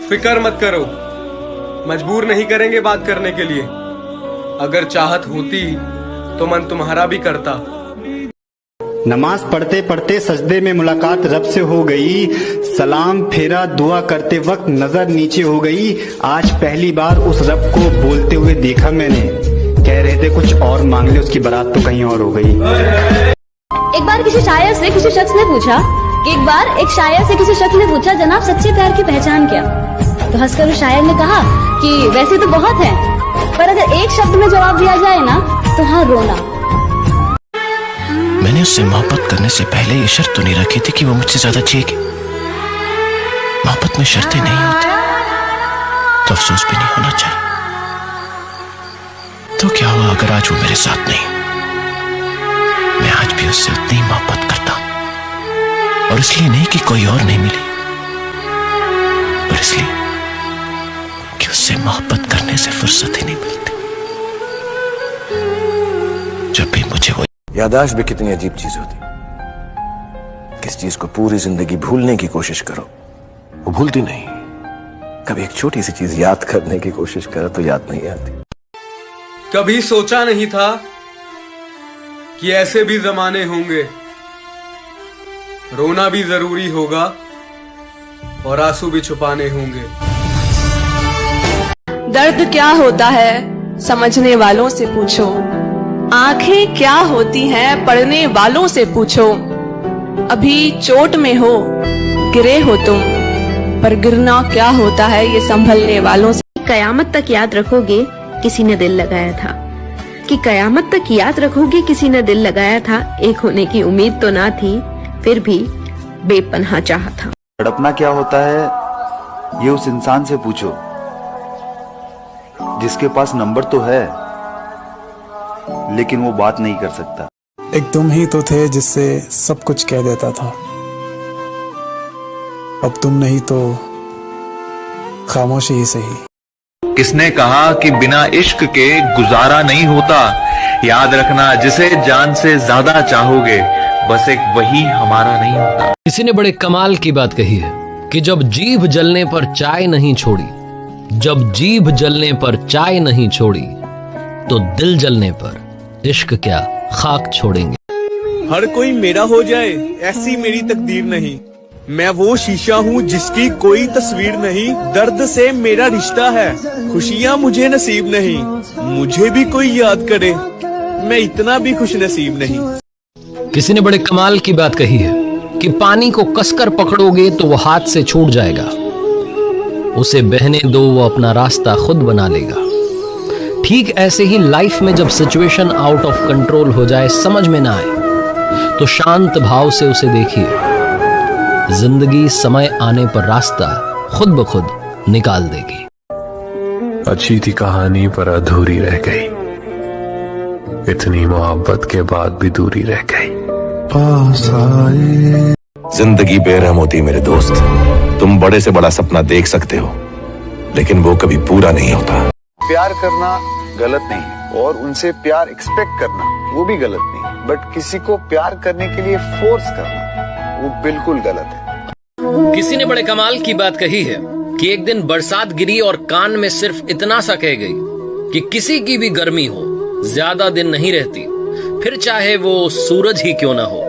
फिक्र मत करो, मजबूर नहीं करेंगे बात करने के लिए। अगर चाहत होती तो मन तुम्हारा भी करता। नमाज पढ़ते पढ़ते सजदे में मुलाकात रब से हो गई, सलाम फेरा दुआ करते वक्त नजर नीचे हो गई। आज पहली बार उस रब को बोलते हुए देखा मैंने, कह रहे थे कुछ और मांग ले, उसकी बारात तो कहीं और हो गई। एक बार किसी शायर से किसी शख्स ने पूछा जनाब सच्चे प्यार की पहचान क्या? तो हंसकर उस शायर ने कहा कि वैसे तो बहुत है, पर अगर एक शब्द में जवाब दिया जाए ना तो हाँ, रोना। मैंने उससे मोहब्बत करने से पहले ये शर्त तो नहीं रखी थी कि वो मुझसे ज्यादा जिएगी। मोहब्बत में शर्तें नहीं होती तो अफसोस भी नहीं होना चाहिए। तो क्या हुआ अगर आज वो मेरे साथ नहीं? मैं आज भी उससे उतनी मोहब्बत करता हूं, और इसलिए नहीं कि कोई और नहीं मिली, पर इसलिए कि उससे मोहब्बत करने से फुर्सत ही नहीं मिलती। जब भी मुझे वो याददाश्त भी कितनी अजीब चीज होती। किस चीज को पूरी जिंदगी भूलने की कोशिश करो, वो भूलती नहीं। कभी एक छोटी सी चीज याद करने की कोशिश करो तो याद नहीं आती। कभी सोचा नहीं था कि ऐसे भी जमाने होंगे, रोना भी जरूरी होगा और आंसू भी छुपाने होंगे। दर्द क्या होता है समझने वालों से पूछो, आंखें क्या होती हैं पढ़ने वालों से पूछो। अभी चोट में हो गिरे हो तुम, पर गिरना क्या होता है ये संभलने वालों से। कयामत तक याद रखोगे किसी ने दिल लगाया था, कि कयामत तक याद रखोगे किसी ने दिल लगाया था। एक होने की उम्मीद तो ना थी, फिर भी बेपनाह चाहा था। तड़पना क्या होता है ये उस इंसान से पूछो जिसके पास नंबर तो है लेकिन वो बात नहीं कर सकता। एक तुम ही तो थे जिससे सब कुछ कह देता था, अब तुम नहीं तो खामोशी ही सही। किसने कहा कि बिना इश्क के गुजारा नहीं होता? याद रखना जिसे जान से ज्यादा चाहोगे, बस एक वही हमारा नहीं होता। किसी ने बड़े कमाल की बात कही है कि जब जीभ जलने पर चाय नहीं छोड़ी, जब जीभ जलने पर चाय नहीं छोड़ी, तो दिल जलने पर इश्क क्या खाक छोड़ेंगे। हर कोई मेरा हो जाए ऐसी मेरी तकदीर नहीं, मैं वो शीशा हूँ जिसकी कोई तस्वीर नहीं। दर्द से मेरा रिश्ता है, खुशियाँ मुझे नसीब नहीं, मुझे भी कोई याद करे, मैं इतना भी खुश नसीब नहीं। किसी ने बड़े कमाल की बात कही है कि पानी को कसकर पकड़ोगे तो वो हाथ से छूट जाएगा, उसे बहने दो वो अपना रास्ता खुद बना लेगा। ठीक ऐसे ही लाइफ में जब सिचुएशन आउट ऑफ कंट्रोल हो जाए, समझ में ना आए, तो शांत भाव से उसे देखिए। जिंदगी समय आने पर रास्ता खुद ब खुद निकाल देगी। अच्छी थी कहानी पर अधूरी रह गई, इतनी मोहब्बत के बाद भी दूरी रह गई। पास आए जिंदगी बेरहम होती मेरे दोस्त। तुम बड़े से बड़ा सपना देख सकते हो, लेकिन वो कभी पूरा नहीं होता। प्यार करना गलत नहीं और उनसे प्यार एक्सपेक्ट करना वो भी गलत नहीं, बट किसी को प्यार करने के लिए फोर्स करना वो बिल्कुल गलत है। किसी ने बड़े कमाल की बात कही है कि एक दिन बरसात गिरी और कान में सिर्फ इतना सा कह गई कि किसी की भी गर्मी हो ज्यादा दिन नहीं रहती, फिर चाहे वो सूरज ही क्यों ना हो।